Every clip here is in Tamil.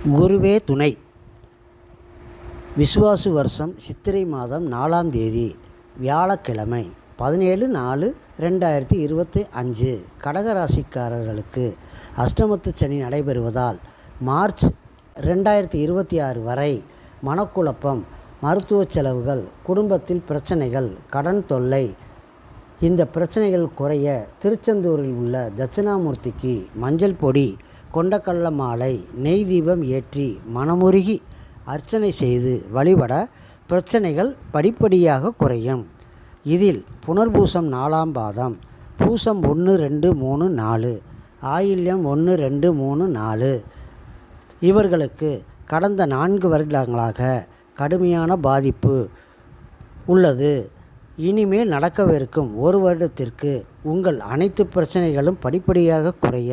குருவே துணை. விசுவாசு வருஷம் சித்திரை மாதம் 4ஆம் தேதி வியாழக்கிழமை 17/4/2025 கடகராசிக்காரர்களுக்கு அஷ்டமத்து சனி நடைபெறுவதால் மார்ச் 2026 வரை மனக்குழப்பம், மருத்துவ செலவுகள், குடும்பத்தில் பிரச்சனைகள், கடன் தொல்லை. இந்த பிரச்சனைகள் குறைய திருச்செந்தூரில் உள்ள தட்சிணாமூர்த்திக்கு மஞ்சள் பொடி, கொண்டக்கடல மாலை, நெய் தீபம் ஏற்றி மனமுருகி அர்ச்சனை செய்து வழிபட பிரச்சனைகள் படிப்படியாக குறையும். இதில் புனர்பூசம் 4ஆம் பாதம், பூசம் 1, 2, 3, 4, ஆயில்யம் 1, 2, 3, 4 இவர்களுக்கு கடந்த 4 வருடங்களாக கடுமையான பாதிப்பு உள்ளது. இனிமேல் நடக்கவிருக்கும் 1 வருடத்திற்கு உங்கள் அனைத்து பிரச்சனைகளும் படிப்படியாக குறைய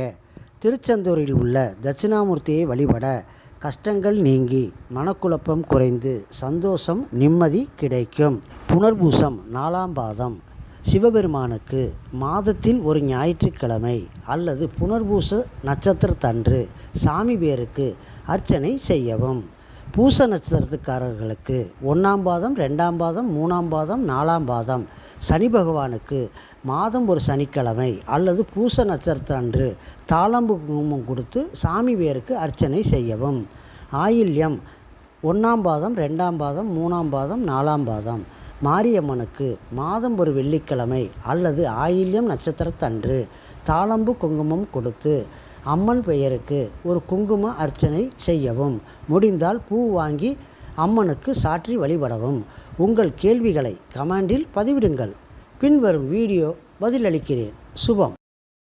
திருச்செந்தூரில் உள்ள தட்சிணாமூர்த்தியை வழிபட கஷ்டங்கள் நீங்கி மனக்குழப்பம் குறைந்து சந்தோஷம், நிம்மதி கிடைக்கும். புனர்பூசம் 4ஆம் பாதம் சிவபெருமானுக்கு மாதத்தில் ஒரு ஞாயிற்றுக்கிழமை அல்லது புனர்பூச நட்சத்திரத்தன்று சாமி பேருக்கு அர்ச்சனை செய்யவும். பூச நட்சத்திரத்துக்காரர்களுக்கு 1ஆம் பாதம், 2ஆம் பாதம், 3ஆம் பாதம், 4ஆம் பாதம் சனி பகவானுக்கு மாதம் ஒரு சனிக்கிழமை அல்லது பூச நட்சத்திரம் அன்று தாளம்பு குங்குமம் கொடுத்து சாமி பேருக்கு அர்ச்சனை செய்யவும். ஆயில்யம் 1ஆம் பாதம், 2ஆம் பாதம், 3ஆம் பாதம், 4ஆம் பாதம் மாரியம்மனுக்கு மாதம் ஒரு வெள்ளிக்கிழமை அல்லது ஆயில்யம் நட்சத்திரத்தன்று தாளம்பு குங்குமம் கொடுத்து அம்மன் பெயருக்கு ஒரு குங்கும அர்ச்சனை செய்யவும். முடிந்தால் பூ வாங்கி அம்மனுக்கு சாற்றி வழிபடவும். உங்கள் கேள்விகளை கமெண்டில் பதிவிடுங்கள். பின்வரும் வீடியோ பதிலளிக்கிறேன். சுபம்.